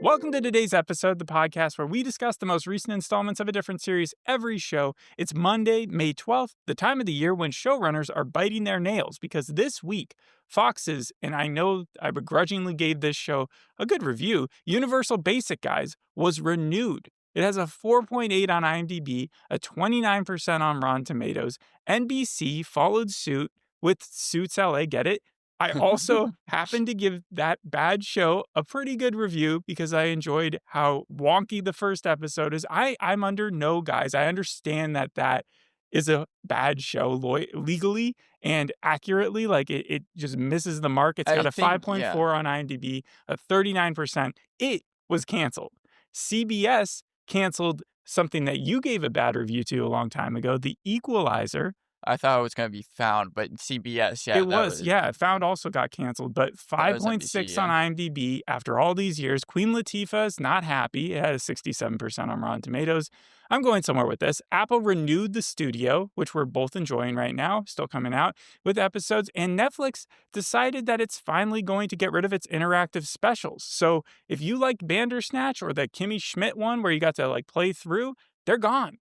Welcome to today's episode, the podcast where we discuss the most recent installments of a different series every show. It's Monday, May 12th, the time of the year when showrunners are biting their nails because this week, Fox's, and I know I begrudgingly gave this show a good review, Universal Basic Guys was renewed. It has a 4.8 on IMDb, a 29% on Rotten Tomatoes. NBC followed suit with Suits LA, get it? I also happened to give that bad show a pretty good review because I enjoyed how wonky the first episode is. I'm under no guise. I understand that is a bad show legally and accurately. Like it just misses the mark. It's got a 5.4 on IMDb, a 39%. It was canceled. CBS canceled something that you gave a bad review to a long time ago, The Equalizer. I thought it was going to be Found, but CBS, yeah. It was. Found also got canceled, but 5.6 on IMDb after all these years. Queen Latifah's not happy. It had a 67% on Rotten Tomatoes. I'm going somewhere with this. Apple renewed the studio, which we're both enjoying right now, still coming out with episodes, and Netflix decided that it's finally going to get rid of its interactive specials. So if you like Bandersnatch or the Kimmy Schmidt one where you got to play through, they're gone.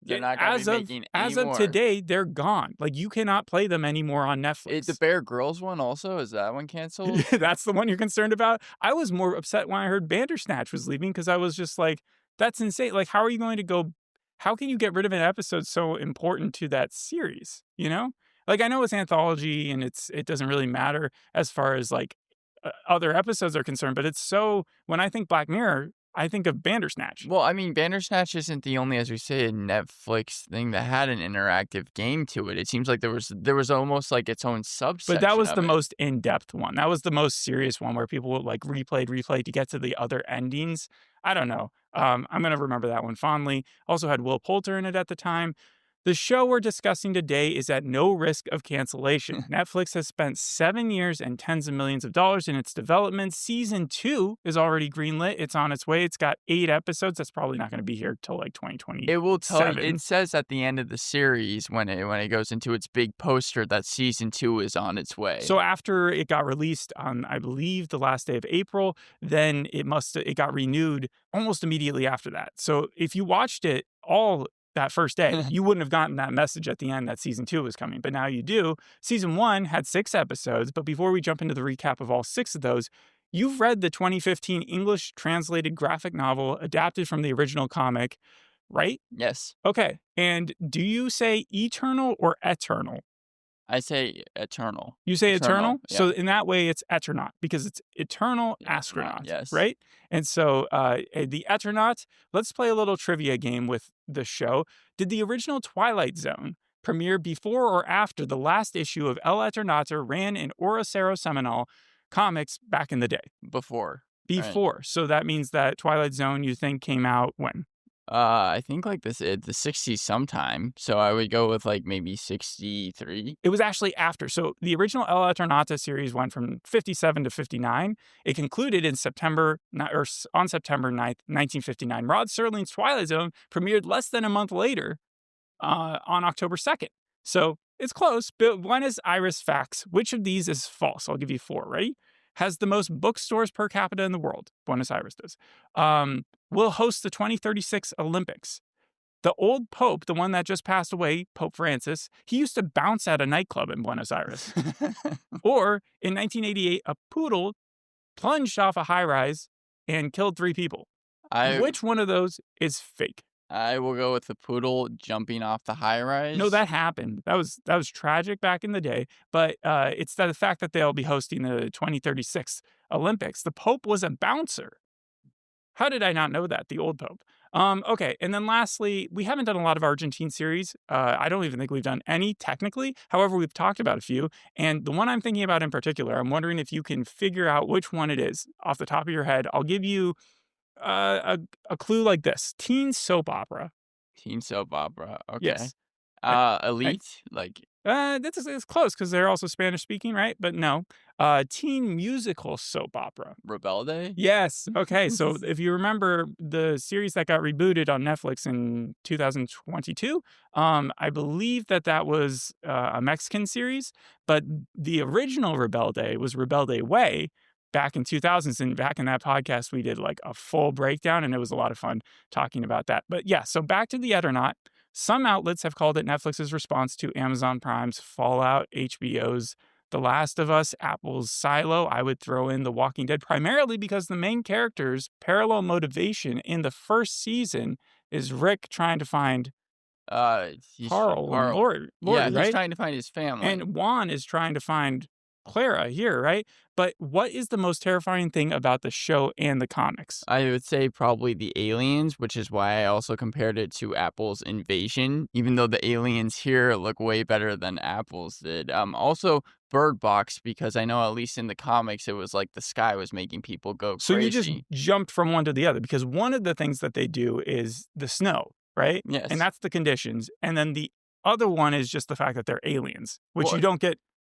They're not going to be making any As of today, they're gone. You cannot play them anymore on Netflix. The Bear Grylls one also? Is that one canceled? That's the one you're concerned about? I was more upset when I heard Bandersnatch was leaving because I was just like, that's insane. How are you going to go? How can you get rid of an episode so important to that series? You know? I know it's anthology and it doesn't really matter as far as other episodes are concerned, but it's so, when I think Black Mirror, I think of Bandersnatch. Well, I mean, Bandersnatch isn't the only, as we say, Netflix thing that had an interactive game to it. It seems like there was almost its own subsection. But that was the most in-depth one. That was the most serious one where people would replay to get to the other endings. I don't know. I'm going to remember that one fondly. Also had Will Poulter in it at the time. The show we're discussing today is at no risk of cancellation. Netflix has spent 7 years and tens of millions of dollars in its development. Season 2 is already greenlit. It's on its way. It's got 8 episodes. That's probably not going to be here till 2020. It will tell you. It says at the end of the series when it goes into its big poster that season 2 is on its way. So after it got released on, I believe, the last day of April, then it got renewed almost immediately after that. So if you watched it all that first day, you wouldn't have gotten that message at the end that season 2 was coming, but now you do. Season 1 had 6 episodes, but before we jump into the recap of all 6 of those, you've read the 2015 English translated graphic novel adapted from the original comic, right? Yes. Okay. And do you say eternal or eternal? I say eternal. You say eternal? Yeah. So in that way, it's Eternaut because it's eternal astronaut, yes. Right? And so the Eternaut, let's play a little trivia game with the show. Did the original Twilight Zone premiere before or after the last issue of El Eternaut ran in Orocero Seminole comics back in the day? Before. Right. So that means that Twilight Zone, you think, came out when? I think the 60s sometime. So I would go with maybe 63. It was actually after. So the original El Eternauta series went from 57 to 59. It concluded on September 9th, 1959. Rod Serling's Twilight Zone premiered less than a month later on October 2nd. So it's close. But Buenos Aires facts. Which of these is false? I'll give you 4. Ready? Has the most bookstores per capita in the world. Buenos Aires does. Will host the 2036 Olympics. The old Pope, the one that just passed away, Pope Francis, he used to bounce at a nightclub in Buenos Aires. Or in 1988, a poodle plunged off a high-rise and killed 3 people. Which one of those is fake? I will go with the poodle jumping off the high-rise. No, that happened. That was tragic back in the day. But it's the fact that they'll be hosting the 2036 Olympics. The Pope was a bouncer. How did I not know that? The old Pope. Okay, and then lastly, we haven't done a lot of Argentine series. I don't even think we've done any technically. However, we've talked about a few. And the one I'm thinking about in particular, I'm wondering if you can figure out which one it is off the top of your head. I'll give you a clue like this. Teen soap opera. Teen soap opera. Okay. Yes. Elite? It's close because they're also Spanish speaking, right? But no. Teen musical soap opera. Rebelde? Yes. Okay. So if you remember the series that got rebooted on Netflix in 2022, I believe that was a Mexican series, but the original Rebelde was Rebelde Way, back in 2000s. And back in that podcast, we did like a full breakdown, and it was a lot of fun talking about that. But yeah, so back to the Eternaut. Some outlets have called it Netflix's response to Amazon Prime's Fallout, HBO's The Last of Us, Apple's Silo. I would throw in The Walking Dead, primarily because the main character's parallel motivation in the first season is Rick trying to find Carl and Lori, Yeah, he's right? trying to find his family. And Juan is trying to find Clara here, right? But what is the most terrifying thing about the show and the comics? I would say probably the aliens, which is why I also compared it to Apple's Invasion, even though the aliens here look way better than Apple's did. Also, Bird Box, because I know at least in the comics, it was like the sky was making people go crazy. So you just jumped from one to the other, because one of the things that they do is the snow, right? Yes. And that's the conditions. And then the other one is just the fact that they're aliens, which Well,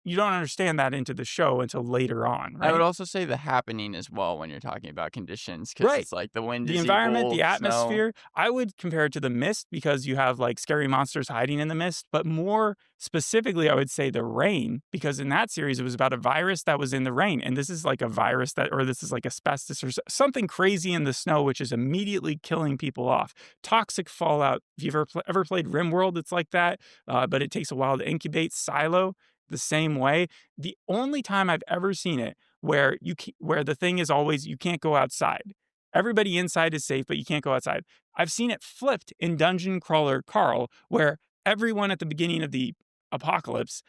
you don't understand that into the show until later on, right? I would also say the happening as well when you're talking about conditions, because Right. it's like the wind The is environment, evil, the snow. atmosphere. I would compare it to the mist, because you have like scary monsters hiding in the mist. But more specifically, I would say the rain, because in that series, it was about a virus that was in the rain. And this is like a virus or this is like asbestos or something crazy in the snow, which is immediately killing people off. Toxic fallout. If you've ever played RimWorld, it's like that, but it takes a while to incubate. Silo, the same way. The only time I've ever seen it where where the thing is always you can't go outside. Everybody inside is safe, but you can't go outside. I've seen it flipped in Dungeon Crawler Carl, where everyone at the beginning of the apocalypse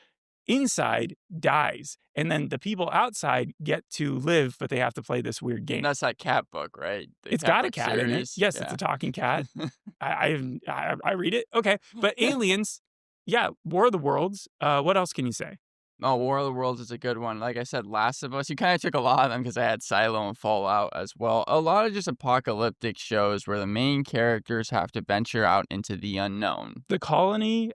inside dies, and then the people outside get to live, but they have to play this weird game. That's that cat book, right? It's got a cat in it. Yes, it's a talking cat. I read it. Okay, but aliens. Yeah, War of the Worlds. What else can you say? Oh, War of the Worlds is a good one. Like I said, Last of Us, you kind of took a lot of them because I had Silo and Fallout as well. A lot of just apocalyptic shows where the main characters have to venture out into the unknown. The Colony,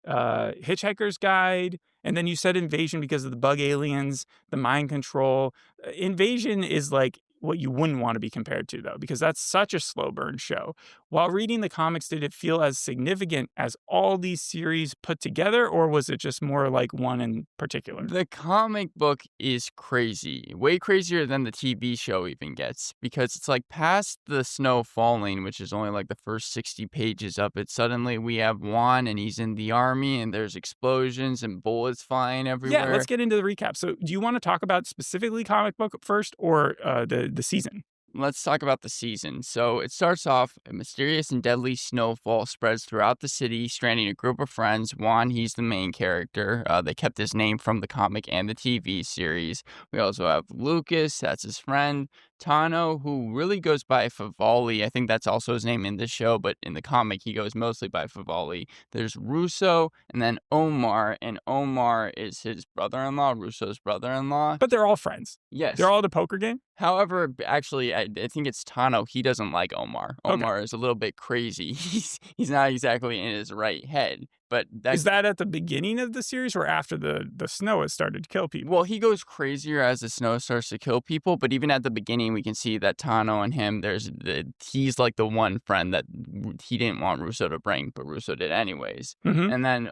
Hitchhiker's Guide, and then you said Invasion because of the bug aliens, the mind control. Invasion is like what you wouldn't want to be compared to, though, because that's such a slow burn show. While reading the comics, did it feel as significant as all these series put together, or was it just more like one in particular? The comic book is crazy, way crazier than the TV show even gets, because it's like past the snow falling, which is only like the first 60 pages of it. Suddenly we have Juan and he's in the army and there's explosions and bullets flying everywhere. Yeah, let's get into the recap. So do you want to talk about specifically comic book first, or the season? Let's talk about the season. So it starts off, a mysterious and deadly snowfall spreads throughout the city, stranding a group of friends. Juan, he's the main character. They kept his name from the comic and the TV series. We also have Lucas, that's his friend. Tano, who really goes by Favali. I think that's also his name in this show, but in the comic, he goes mostly by Favali. There's Russo, and then Omar, and Omar is his brother-in-law, Russo's brother-in-law. But they're all friends. Yes. They're all at a poker game? However, actually, I think it's Tano. He doesn't like Omar. Okay. Omar is a little bit crazy. He's not exactly in his right head. But is that at the beginning of the series or after the snow has started to kill people? Well, he goes crazier as the snow starts to kill people. But even at the beginning, we can see that Tano and him, he's like the one friend that he didn't want Russo to bring, but Russo did anyways. Mm-hmm. And then,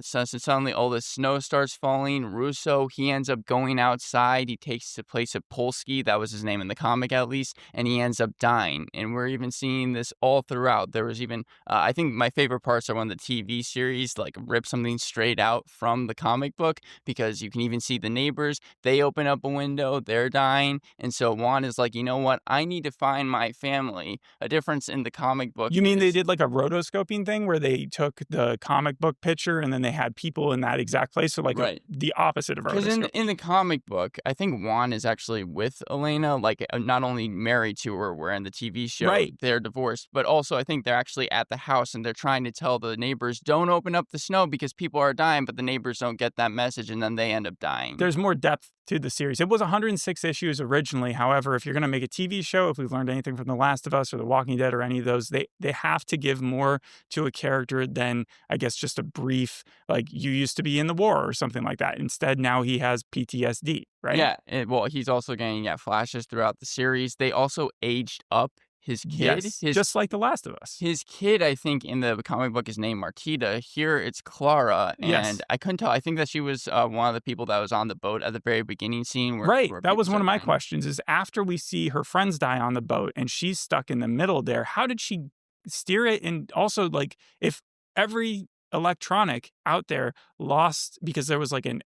so suddenly all the snow starts falling. Russo, he ends up going outside. He takes the place of Polsky. That was his name in the comic, at least. And he ends up dying. And we're even seeing this all throughout. There was even, I think my favorite parts are when the TV series like rip something straight out from the comic book, because you can even see the neighbors, they open up a window, they're dying, and so Juan is like, you know what, I need to find my family. A difference in the comic book. You mean they did like a rotoscoping thing where they took the comic book picture and then they had people in that exact place, so like right. The opposite of rotoscoping? Because in the comic book, I think Juan is actually with Elena, like not only married to her, where in the TV show right. They're divorced, but also I think they're actually at the house and they're trying to tell the neighbors, don't open up the snow because people are dying, but the neighbors don't get that message and then they end up dying. There's more depth to the series. It was 106 issues originally. However, if you're going to make a TV show, if we've learned anything from The Last of Us or The Walking Dead or any of those, they have to give more to a character than, I guess, just a brief, like, you used to be in the war or something like that. Instead, now he has PTSD, right? Yeah. Well, he's also getting flashes throughout the series. They also aged up His kid? Yes, just like The Last of Us. His kid, I think, in the comic book is named Martita. Here, it's Clara, Yes. and I couldn't tell. I think that she was one of the people that was on the boat at the very beginning scene Right. where That people was one start of my dying. questions is after we see her friends die on the boat and she's stuck in the middle there, how did she steer it? And also, like, if every electronic out there lost because there was like an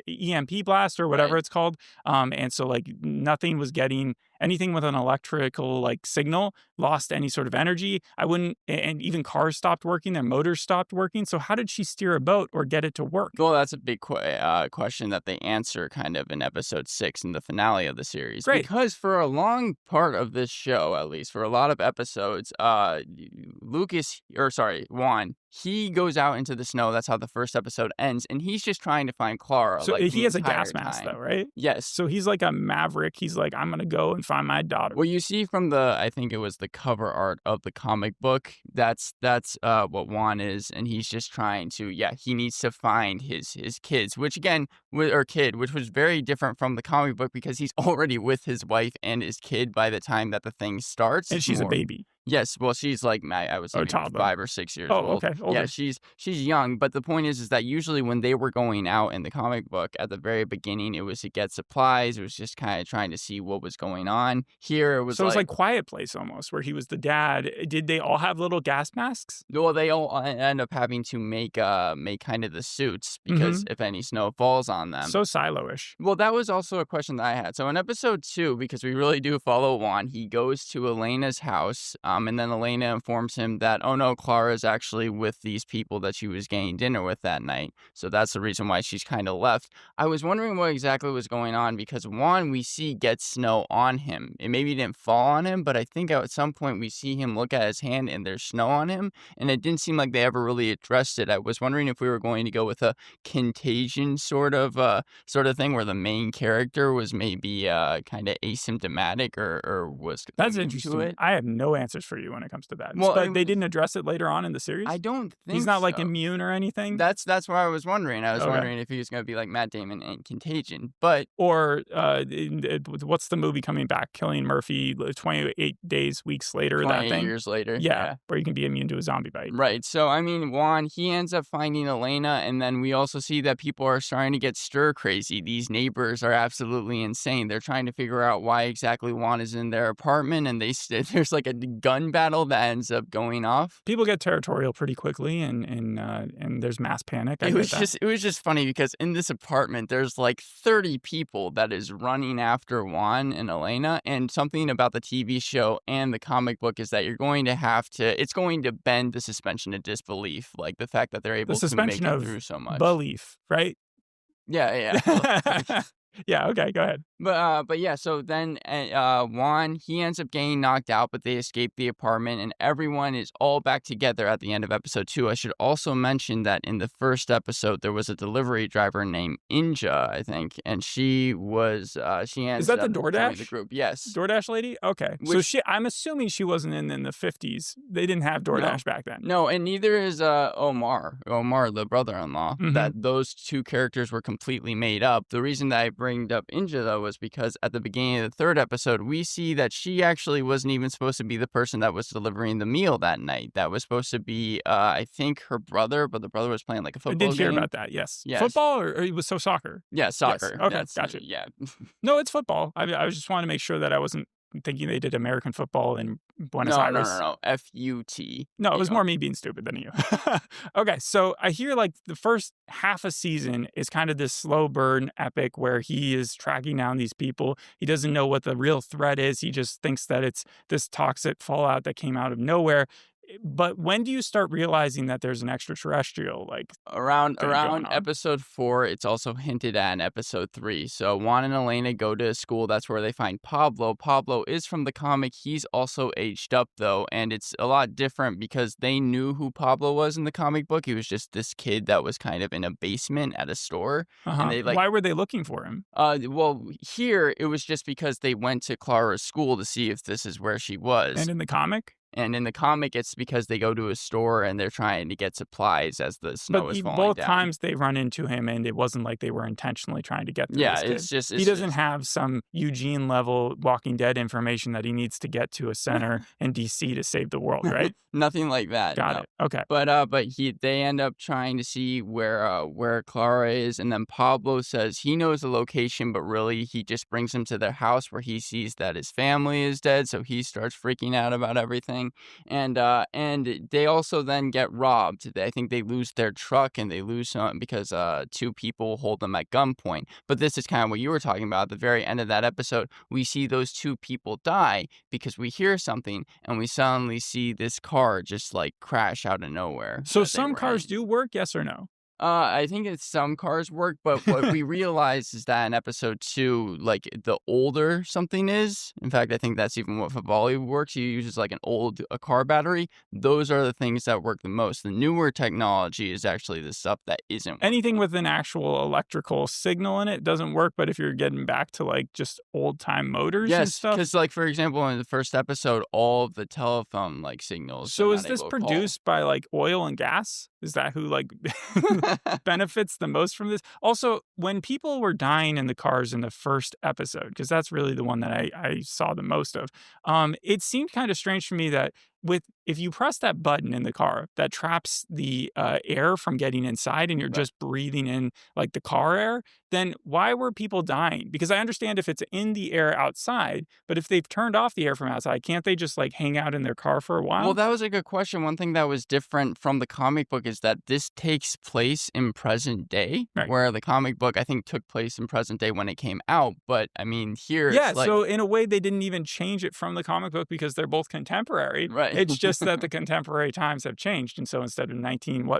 EMP blast or whatever Right. it's called, and so like nothing was getting anything with an electrical like signal lost any sort of energy. I wouldn't, and even cars stopped working, their motors stopped working. So how did she steer a boat or get it to work? Well, that's a big question that they answer kind of in episode 6 in the finale of the series. Great. Because for a long part of this show, at least for a lot of episodes, Juan, he goes out into the snow. That's how the first episode ends, and he's just trying to find Clara. So Like he the has a entire gas mask time. though, right? Yes. So he's like a maverick. He's like, I'm gonna go and find my daughter. Well, you see from I think it was the cover art of the comic book. That's what Juan is, and he's just trying to. Yeah, he needs to find his kids, which again, which was very different from the comic book because he's already with his wife and his kid by the time that the thing starts. And she's a baby. Yes, well, she's like I was thinking toddler. 5 or 6 years Oh, old. okay, older. Yeah, she's young, but the point is that usually when they were going out in the comic book at the very beginning, it was to get supplies. It was just kind of trying to see what was going on. Here it was So it was like Quiet Place almost, where he was the dad. Did they all have little gas masks? well, they all end up having to make kind of the suits because if any snow falls on them. So silo-ish. Well, that was also a question that I had. So in episode 2, because we really do follow Juan, he goes to Elena's house, and then Elena informs him that, oh no, Clara is actually with these people that she was getting dinner with that night. So that's the reason why she's kind of left. I was wondering what exactly was going on because Juan, we see, gets snow on him. It maybe didn't fall on him, but I think at some point we see him look at his hand and there's snow on him, and it didn't seem like they ever really addressed it. I was wondering if we were going to go with a contagion sort of thing where the main character was maybe kind of asymptomatic or was That's immune interesting. to it. I have no answers for you when it comes to that. Well, But they didn't address it later on in the series? I don't think He's not like so. immune or anything? That's what I was wondering. I was Okay. wondering if he was going to be like Matt Damon in Contagion, but Or what's the movie coming back? Killing Murphy 28 days, weeks later, that 28 thing? years later. Yeah, where you can be immune to a zombie bite. Right. So, I mean, Juan, he ends up finding Elena, and then we also see that people are starting to get stir crazy. These neighbors are absolutely insane. They're trying to figure out why exactly Juan is in their apartment, and there's like a gun battle that ends up going off. People get territorial pretty quickly, and there's mass panic. It was just funny because in this apartment, there's like 30 people that is running after Juan and Elena, and something about the TV show and the comic book is that it's going to bend the suspension of disbelief, like the fact that they're able to make it through so much. Belief, right? Yeah. Yeah, okay, go ahead. But yeah, so then Juan, he ends up getting knocked out, but they escape the apartment, and everyone is all back together at the end of episode 2. I should also mention that in the first episode, there was a delivery driver named Inja, I think, and she ends up Is that the joining DoorDash? the group. Yes. DoorDash lady? Okay. So I'm assuming she wasn't in the 50s. They didn't have DoorDash back then. No, and neither is Omar, the brother-in-law. Mhm. That those two characters were completely made up. The reason that I bring up Inja, though, was because at the beginning of the third episode, we see that she actually wasn't even supposed to be the person that was delivering the meal that night. That was supposed to be, I think, her brother, but the brother was playing like a football game. I did hear about that, yes. Yes. Football or it was soccer? Yeah, soccer. Yes. Okay, gotcha. Yeah. No, it's football. I was just wanting to make sure that I wasn't thinking they did American football in Buenos Aires. No. FUT. No, it was more me being stupid than you. Okay, so I hear like the first half a season is kind of this slow burn epic where he is tracking down these people. He doesn't know what the real threat is. He just thinks that it's this toxic fallout that came out of nowhere. But when do you start realizing that there's an extraterrestrial around going on? episode 4? It's also hinted at in episode 3. So Juan and Elena go to school. That's where they find Pablo. Pablo is from the comic. He's also aged up though, and it's a lot different because they knew who Pablo was in the comic book. He was just this kid that was kind of in a basement at a store. And they why were they looking for him? Well, here it was just because they went to Clara's school to see if this is where she was. And in the comic? And in the comic, it's because they go to a store and they're trying to get supplies as the But snow is falling both down. times they run into him, and it wasn't like they were intentionally trying to get to Yeah, this kid. He it's doesn't just have some Eugene level Walking Dead information that he needs to get to a center in DC to save the world, right? nothing like that. Got No. it. Okay. But they end up trying to see where Clara is, and then Pablo says he knows the location, but really he just brings him to their house where he sees that his family is dead, so he starts freaking out about everything. And they also then get robbed. I think they lose their truck and they lose some because two people hold them at gunpoint. But this is kind of what you were talking about. At the very end of that episode, we see those two people die because we hear something and we suddenly see this car just like crash out of nowhere So that they some were cars in. do work, yes or no? I think it's some cars work, but what we realize is that in episode 2, like, the older something is, in fact, I think that's even what Favali works. He uses like a car battery. Those are the things that work the most. The newer technology is actually the stuff that isn't Anything working. with an actual electrical signal in it doesn't work, but if you're getting back to like just old time motors and Yes, stuff. because like for example, in the first episode, all of the telephone like signals are So is not this able to call. produced by like oil and gas? Is that who like benefits the most from this? Also, when people were dying in the cars in the first episode, because that's really the one that I saw the most of, it seemed kind of strange to me that if you press that button in the car that traps the air from getting inside and you're Right. just breathing in like the car air, then why were people dying? Because I understand if it's in the air outside, but if they've turned off the air from outside, can't they just like hang out in their car for a Well, while? that was a good question. One thing that was different from the comic book is that this takes place in present day, Right. where the comic book, I think, took place in present day when it came out. But I mean, here Yeah, it's like, so in a way, they didn't even change it from the comic book because they're both contemporary. right. It's just that the contemporary times have changed, and so instead of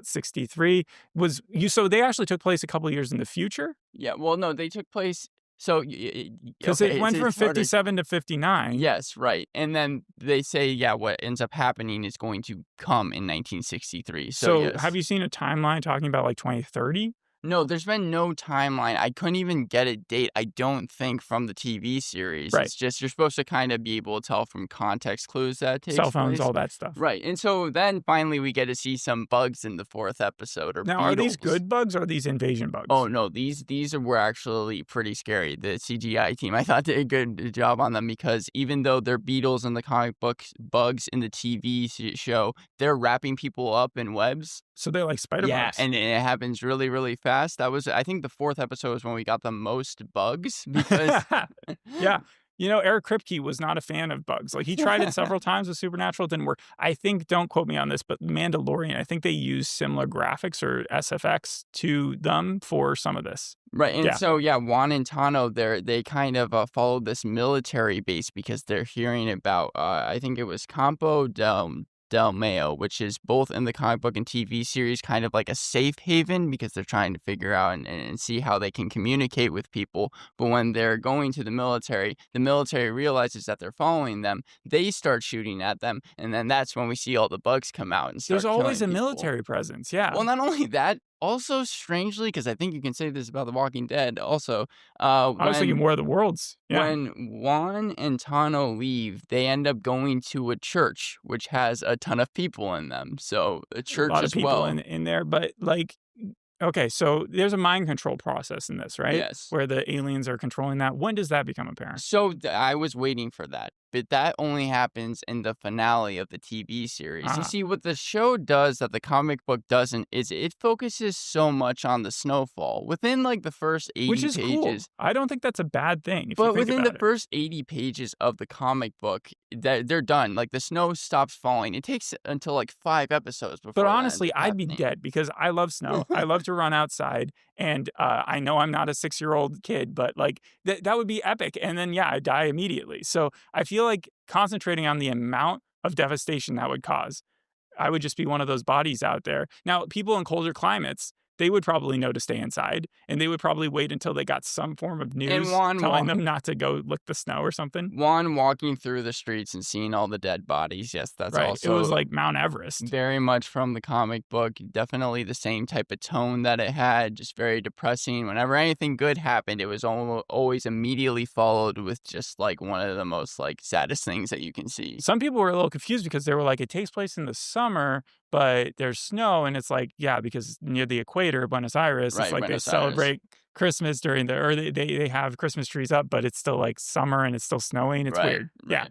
63 was you. So they actually took place a couple years in the future Yeah. Well, no, they took place. So, because it okay, went from it's hard to. 57 to 59. Yes, right. And then they say, yeah, what ends up happening is going to come in 1963. So, So have yes. you seen a timeline talking about like 2030? No, there's been no timeline. I couldn't even get a date, I don't think, from the TV series. Right, It's just you're supposed to kind of be able to tell from context clues that it cell takes phones, place. all that stuff. Right. And so then finally we get to see some bugs in the 4th episode or Now, are these beetles. good bugs or are these invasion bugs? Oh no, were actually pretty scary. The CGI team, I thought did a good job on them because even though they're beetles in the comic books, bugs in the TV show, they're wrapping people up in webs. So they're like spider Yeah, bugs. and it happens really, really fast. That was, I think, the 4th episode was when we got the most bugs because Yeah. You know, Eric Kripke was not a fan of bugs. Like he tried it several times with Supernatural, it didn't work. I think, don't quote me on this, but Mandalorian, I think they used similar graphics or SFX to them for some of this. right. And Yeah. so yeah, Juan and Tano, they kind of followed this military base because they're hearing about I think it was Campo del Mayo, which is both in the comic book and TV series kind of like a safe haven because they're trying to figure out and see how they can communicate with people. But when they're going to the military realizes that they're following them. They start shooting at them, and then that's when we see all the bugs come out and start There's always killing a people. military presence. Yeah. Well, not only that, also strangely, because I think you can say this about The Walking Dead also, Obviously, when War of the Worlds. Yeah. when Juan and Tano leave, they end up going to a church, which has a ton of people in them. So a A church lot of as people well. in there, but like, okay, so there's a mind control process in this, right? Yes. Where the aliens are controlling that. When does that become apparent? So I was waiting for that, but that only happens in the finale of the TV series. You Ah. see, what the show does that the comic book doesn't is it focuses so much on the snowfall within like the first 80 Which is cool. pages. I don't think that's a bad thing if you But think within the about it. first 80 pages of the comic book, they're done. Like the snow stops falling. It takes until like 5 episodes before But that honestly, ends up I'd be happening. dead because I love snow. I love to run outside, and I know I'm not a 6-year-old kid, but like that would be epic. And then yeah, I die immediately. So I feel like concentrating on the amount of devastation that would cause, I would just be one of those bodies out there. Now, people in colder climates, they would probably know to stay inside, and they would probably wait until they got some form of And news telling them not to go lick the snow or something. Juan walking through the streets and seeing all the dead bodies. Yes, that's Right. It was also like Mount Everest. very much from the comic book. Definitely the same type of tone that it had, just very depressing. Whenever anything good happened, it was always immediately followed with just like one of the most like saddest things that you can see. Some people were a little confused because they were like, it takes place in the summer, but there's snow. And it's like, yeah, because near the equator, Buenos Aires, it's Right, like they Buenos Aires. celebrate Christmas during or they have Christmas trees up, but it's still like summer and it's still snowing. It's weird. Yeah.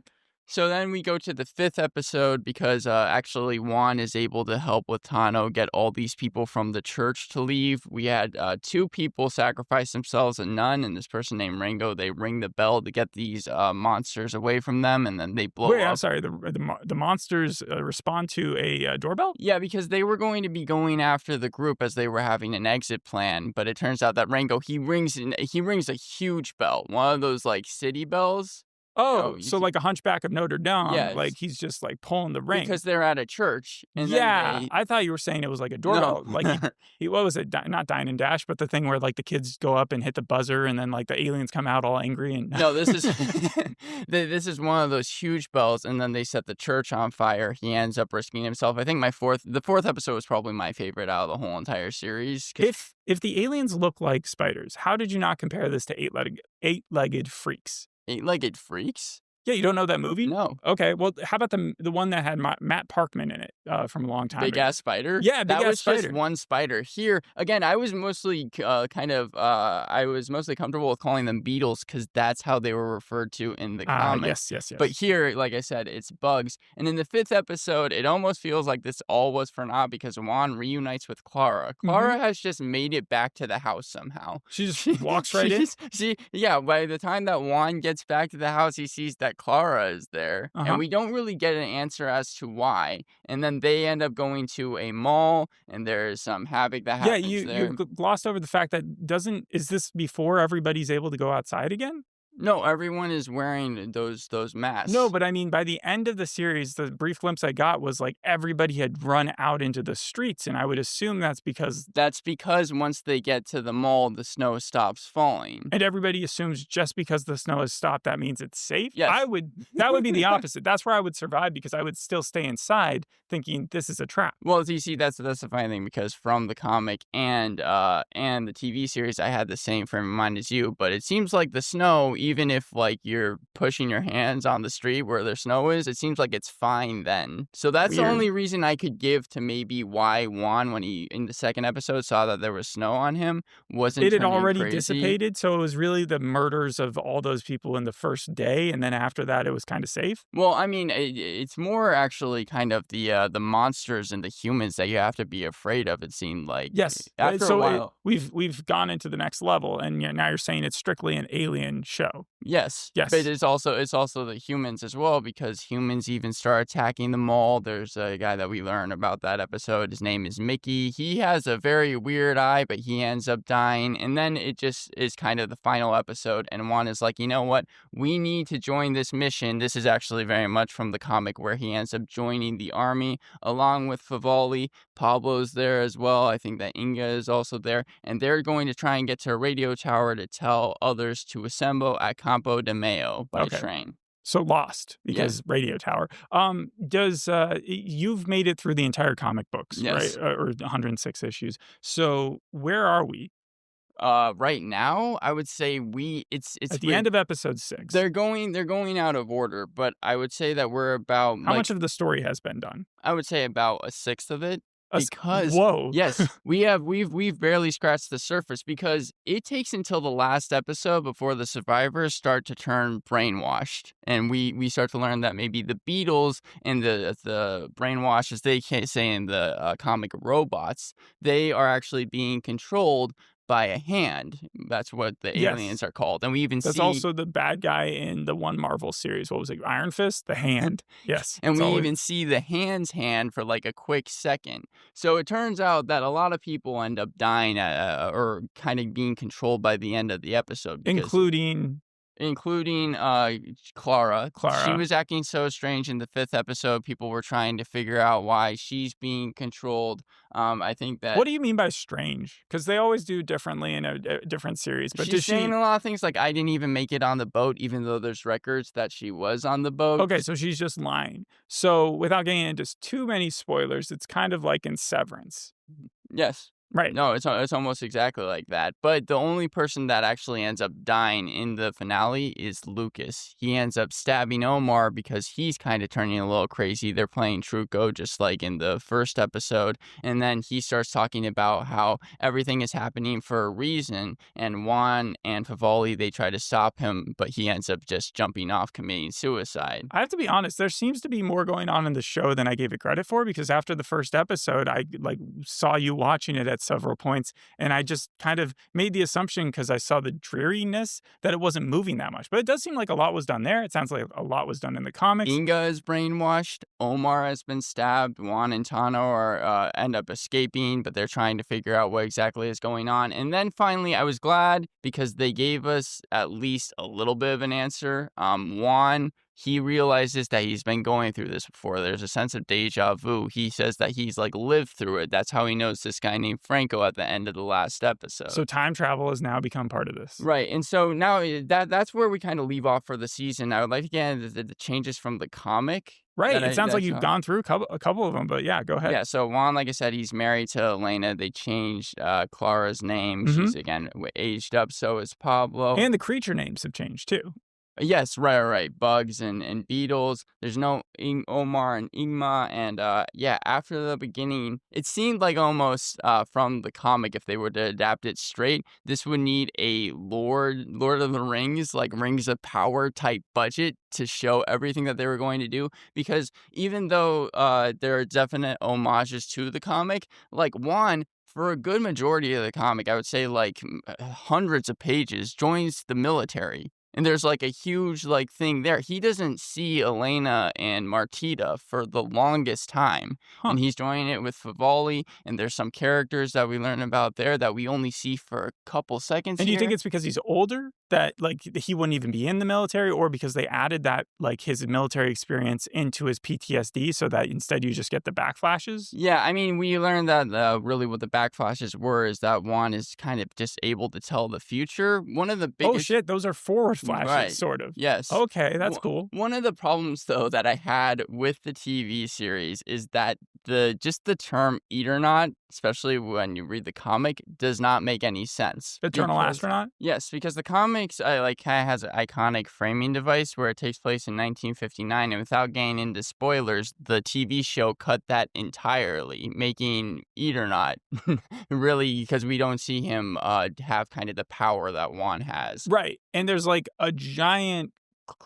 So then we go to the 5th episode because actually Juan is able to help with Tano get all these people from the church to leave. We had 2 people sacrifice themselves, a nun and this person named Rango. They ring the bell to get these monsters away from them, and then they blow Wait, up. I'm sorry. The monsters respond to a doorbell? Yeah, because they were going to be going after the group as they were having an exit plan, but it turns out that Rango, he rings a huge bell, one of those like city bells. Oh, so like a Hunchback of Notre Dame, Yes. like he's just like pulling the ring. Because they're at a church. And yeah, then I thought you were saying it was like a doorbell. No. Like he what was it? Not Dine and Dash, but the thing where like the kids go up and hit the buzzer, and then like the aliens come out all angry. And No, this is this is one of those huge bells, and then they set the church on fire. He ends up risking himself. I think the fourth episode was probably my favorite out of the whole entire series. If the aliens look like spiders, how did you not compare this to eight-legged freaks? Eight-legged freaks? Yeah, you don't know that movie? No. Okay, well, how about the one that had Matt Parkman in it from a long time Big ago? ass spider? Yeah, that big-ass was spider. just one spider. Here, again, I was mostly I was mostly comfortable with calling them beetles because that's how they were referred to in the comics. Yes. But here, like I said, it's bugs. And in the 5th episode, it almost feels like this all was for naught because Juan reunites with Clara. Clara has just made it back to the house somehow. She just walks right in? By the time that Juan gets back to the house, he sees that Clara is there. And we don't really get an answer as to why. And then they end up going to a mall, and there's some havoc that happens there. You glossed over the fact that is this before everybody's able to go outside again? No, everyone is wearing those masks. No, but I mean, by the end of the series, the brief glimpse I got was like everybody had run out into the streets, and I would assume that's because once they get to the mall, the snow stops falling. And everybody assumes just because the snow has stopped, that means it's safe? Yes. That would be the opposite. That's where I would survive because I would still stay inside thinking this is a trap. Well, you see, that's the funny thing because from the comic and the TV series, I had the same frame of mind as you, but it seems like the snow, even if like you're pushing your hands on the street where the snow is, it seems like it's fine then. So that's the only reason I could give to maybe why Juan, when he in the 2nd episode saw that there was snow on him, wasn't it had turning already crazy. dissipated, so it was really the murders of all those people in the first day, and then after that it was kind of safe. Well, I mean, it's more actually kind of the monsters and the humans that you have to be afraid of. It seemed like yes. After so a while, we've gone into the next level, and now you're saying it's strictly an alien show. Yes. Yes. But it's also the humans as well, because humans even start attacking the mall. There's a guy that we learn about that episode. His name is Mickey. He has a very weird eye, but he ends up dying. And then it just is kind of the final episode. And Juan is like, you know what? We need to join this mission. This is actually very much from the comic where he ends up joining the army along with Favali. Pablo's there as well. I think that Inga is also there. And they're going to try and get to a radio tower to tell others to assemble at Campo de Mayo by train. So lost because radio tower. You've made it through the entire comic books, yes. right? Or 106 issues. So where are we? Right now, I would say it's at the end of episode 6. They're going out of order, but I would say that we're about how much of the story has been done? I would say about a 1/6 of it. Because whoa. Yes, we've barely scratched the surface because it takes until the last episode before the survivors start to turn brainwashed, and we start to learn that maybe the Beatles and the brainwash, as they say in the comic, robots, they are actually being controlled by a hand. That's what the aliens are called. And we even That's also the bad guy in the one Marvel series. What was it? Iron Fist? The hand. Yes. And we even see the hand's hand for like a quick second. So it turns out that a lot of people end up dying or kind of being controlled by the end of the episode. Including including Clara. She Clara. was acting so strange in the 5th episode. People were trying to figure out why she's being controlled. I think that What do you mean by strange? Because they always do differently in a different series. But she's does saying she? a lot of things like, "I didn't even make it on the boat," even though there's records that she was on the boat. Okay, so she's just lying. So without getting into too many spoilers, it's kind of like in Severance. Yes. Right. No, it's almost exactly like that. But the only person that actually ends up dying in the finale is Lucas. He ends up stabbing Omar because he's kind of turning a little crazy. They're playing Truco just like in the 1st episode. And then he starts talking about how everything is happening for a reason. And Juan and Favali, they try to stop him, but he ends up just jumping off committing suicide. I have to be honest, there seems to be more going on in the show than I gave it credit for, because after the 1st episode, I saw you watching it at several points, and I just kind of made the assumption, because I saw the dreariness, that it wasn't moving that much. But it does seem like a lot was done there. It sounds like a lot was done in the comics. Inga is brainwashed. Omar has been stabbed. Juan and Tano are end up escaping, but they're trying to figure out what exactly is going on. And then finally, I was glad because they gave us at least a little bit of an answer. Juan, he realizes that he's been going through this before. There's a sense of deja vu. He says that he's lived through it. That's how he knows this guy named Franco at the end of the last episode. So time travel has now become part of this. Right. And so now that's where we kind of leave off for the season. I would like to get into the changes from the comic. Right. It sounds like you've gone through a couple of them, but yeah, go ahead. Yeah. So Juan, like I said, he's married to Elena. They changed Clara's name. Mhm. She's again aged up. So is Pablo. And the creature names have changed too. Yes, right. Bugs and beetles. There's no Omar and Ingma, and yeah. After the beginning, it seemed like almost from the comic, if they were to adapt it straight, this would need a Lord of the Rings, like Rings of Power type budget to show everything that they were going to do. Because even though there are definite homages to the comic, like Juan, for a good majority of the comic, I would say hundreds of pages, joins the military. And there's a huge thing there. He doesn't see Elena and Martita for the longest time. Huh. And he's joining it with Favali, and there's some characters that we learn about there that we only see for a couple seconds. And do you think here. it's because he's older that he wouldn't even be in the military, or because they added that his military experience into his PTSD so that instead you just get the backflashes? Yeah, I mean, we learned that really what the backflashes were is that Juan is kind of just able to tell the future. One of the biggest... Oh shit, those are forward flashes, Right. sort of. Yes. Okay, that's cool. One of the problems, though, that I had with the TV series is that the term Eternaut, especially when you read the comic, does not make any sense. Eternal astronaut? Yes, because the comics kind of has an iconic framing device where it takes place in 1959, and without getting into spoilers, the TV show cut that entirely, making Eternaut really, because we don't see him have kind of the power that Juan has. Right. And there's a giant,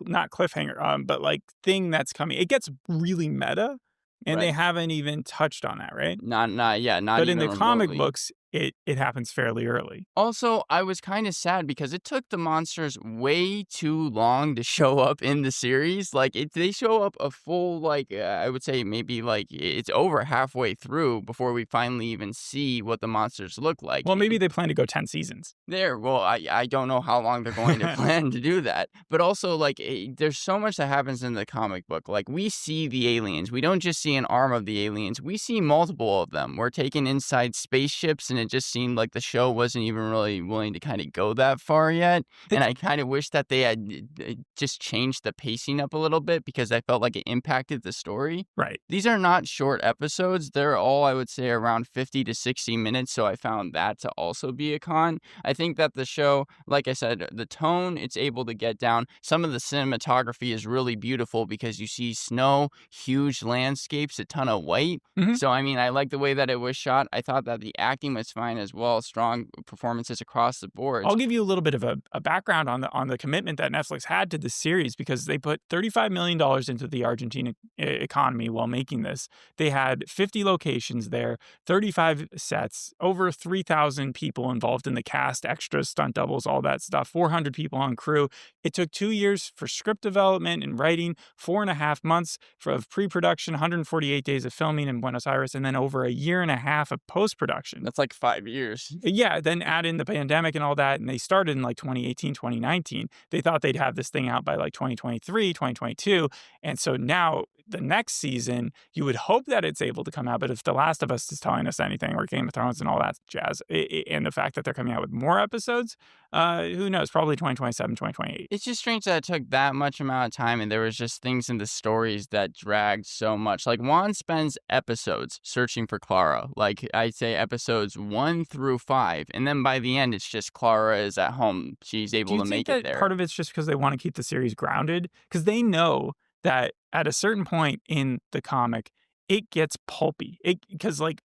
not cliffhanger, but thing that's coming. It gets really meta, and they Right. haven't even touched on that, right? Not But in even the comic remotely. books, it happens fairly early. Also, I was kind of sad because it took the monsters way too long to show up in the series. They show up a full, I would say maybe it's over halfway through before we finally even see what the monsters look like. Well, maybe they plan to go 10 seasons. Well, I don't know how long they're going to plan to do that. But also, there's so much that happens in the comic book. We see the aliens. We don't just see an arm of the aliens. We see multiple of them. We're taken inside spaceships, and it just seemed like the show wasn't even really willing to kind of go that far yet. And I kind of wish that they had just changed the pacing up a little bit, because I felt like it impacted the story. Right. These are not short episodes. They're all, I would say, around 50 to 60 minutes. So I found that to also be a con. I think that the show, like I said, the tone it's able to get down. Some of the cinematography is really beautiful because you see snow, huge landscapes, a ton of white. Mhm. So, I mean, I like the way that it was shot. I thought that the acting was fine as well. Strong performances across the board. I'll give you a little bit of a background on the commitment that Netflix had to this series, because they put $35 million into the Argentine economy while making this. They had 50 locations there, 35 sets, over 3,000 people involved in the cast, extras, stunt doubles, all that stuff, 400 people on crew. It took 2 years for script development and writing, 4.5 months of pre-production, 148 days of filming in Buenos Aires, and then over a year and a half of post-production. That's like 5 years. Yeah, then add in the pandemic and all that, and they started in like 2018, 2019. They thought they'd have this thing out by like 2023, 2022. And so now the next season, you would hope that it's able to come out. But if The Last of Us is telling us anything, or Game of Thrones and all that jazz, and the fact that they're coming out with more episodes, who knows? Probably 2027, 2028. It's just strange that it took that much amount of time and there was just things in the stories that dragged so much. Like Juan spends episodes searching for Clara. Like I'd say episodes 1 through 5. And then by the end, it's just Clara is at home. She's Do able you to think make it that there. part of it's just because they want to keep the series grounded? Because they know that at a certain point in the comic, it gets pulpy. Because like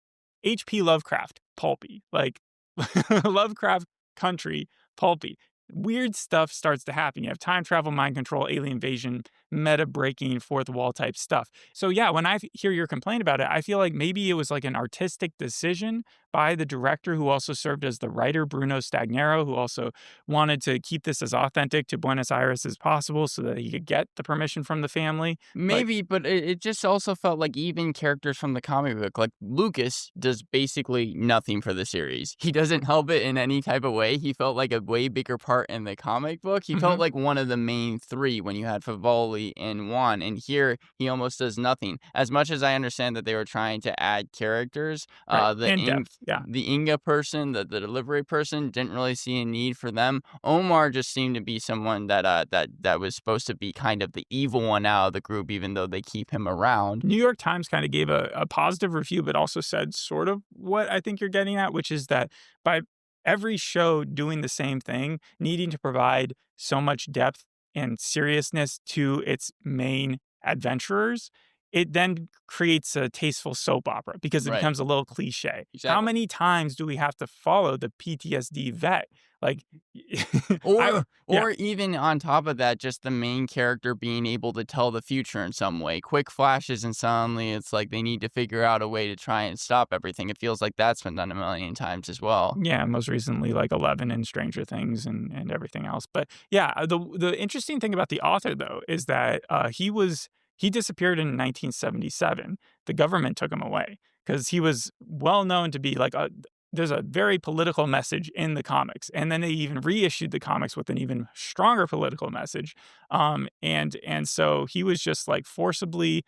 H.P. Lovecraft, pulpy. Like Lovecraft Country, pulpy. Weird stuff starts to happen. You have time travel, mind control, alien invasion, meta breaking, fourth wall type stuff. So yeah, when I hear your complaint about it, I feel like maybe it was like an artistic decision by the director who also served as the writer, Bruno Stagnaro, who also wanted to keep this as authentic to Buenos Aires as possible so that he could get the permission from the family. Maybe, but it just also felt like even characters from the comic book, like Lucas, does basically nothing for the series. He doesn't help it in any type of way. He felt like a way bigger part in the comic book. He felt like one of the main three when you had Favoli and Juan, and here he almost does nothing. As much as I understand that they were trying to add characters, Right. In depth, yeah. the Inga person, the delivery person, didn't really see a need for them. Omar just seemed to be someone that was supposed to be kind of the evil one out of the group, even though they keep him around. New York Times kind of gave a positive review, but also said sort of what I think you're getting at, which is that by every show doing the same thing, needing to provide so much depth and seriousness to its main adventurers, it then creates a tasteful soap opera because it Right. becomes a little cliche. How Exactly. many times do we have to follow the PTSD vet? Like, Or yeah. even on top of that, just the main character being able to tell the future in some way. Quick flashes and suddenly it's like they need to figure out a way to try and stop everything. It feels like that's been done a million times as well. Yeah, most recently like 11 and Stranger Things and everything else. But yeah, the interesting thing about the author though is that he disappeared in 1977. The government took him away because he was well known to be like there's a very political message in the comics, and then they even reissued the comics with an even stronger political message. And so he was just like forcibly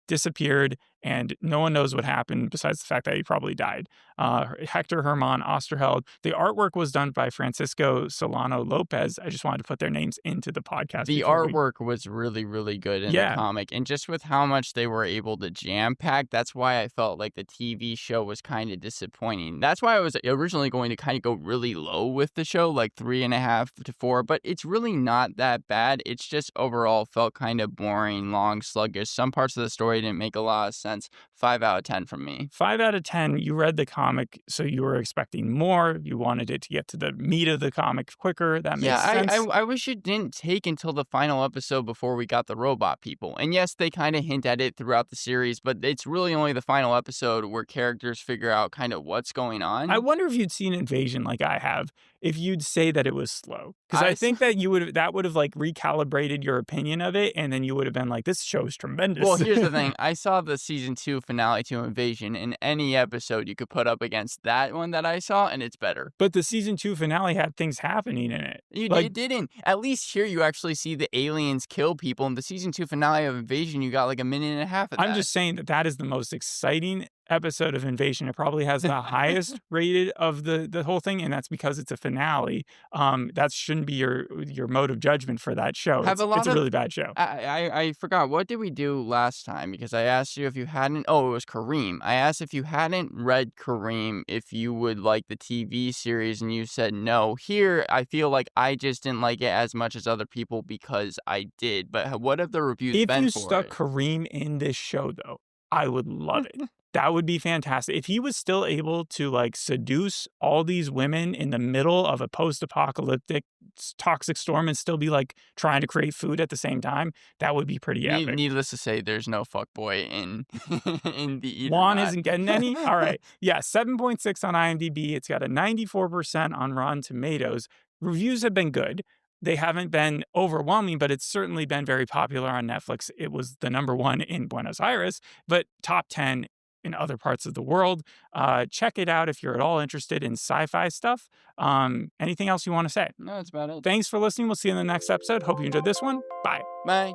disappeared, and no one knows what happened besides the fact that he probably died. Hector Herman Osterheld. The artwork was done by Francisco Solano Lopez. I just wanted to put their names into the podcast. The artwork was really, really good in the comic. And just with how much they were able to jam pack, that's why I felt like the TV show was kind of disappointing. That's why I was originally going to kind of go really low with the show, like 3.5 to 4. But it's really not that bad. It's just overall felt kind of boring, long, sluggish. Some parts of the story didn't make a lot of sense. 5 out of 10 from me. 5 out of 10. You read the comic, so you were expecting more. You wanted it to get to the meat of the comic quicker. That makes sense. I wish it didn't take until the final episode before we got the robot people. And yes, they kind of hint at it throughout the series, but it's really only the final episode where characters figure out kind of what's going on. I wonder if you'd seen Invasion like I have, if you'd say that it was slow. Because I think that that would have like recalibrated your opinion of it, and then you would have been like, this show is tremendous. Well, here's the thing. I saw the season 2 finale to Invasion, and any episode you could put up against that one that I saw, and it's better. But the season 2 finale had things happening in it. It didn't. At least here you actually see the aliens kill people. In the season 2 finale of Invasion, you got like 1.5 minutes of that. I'm just saying that is the most exciting episode of Invasion. It probably has the highest rated of the whole thing, and that's because it's a finale. That shouldn't be your mode of judgment for that show. It's a really bad show. I forgot. What did we do last time? Because I asked you if you hadn't... Oh, it was Kareem. I asked if you hadn't read Kareem, if you would like the TV series, and you said no. Here, I feel like I just didn't like it as much as other people because I did. But what have the reviews been for it? If you stuck Kareem in this show, though, I would love it. That would be fantastic. If he was still able to like seduce all these women in the middle of a post-apocalyptic toxic storm and still be like trying to create food at the same time, that would be pretty epic. Needless to say, there's no fuckboy in the Eternaut. Juan isn't getting any? All right. Yeah, 7.6 on IMDb. It's got a 94% on Rotten Tomatoes. Reviews have been good. They haven't been overwhelming, but it's certainly been very popular on Netflix. It was the #1 in Buenos Aires, but top 10 in other parts of the world. Check it out if you're at all interested in sci-fi stuff. Anything else you want to say? No, that's about it. Thanks for listening. We'll see you in the next episode. Hope you enjoyed this one. Bye. Bye.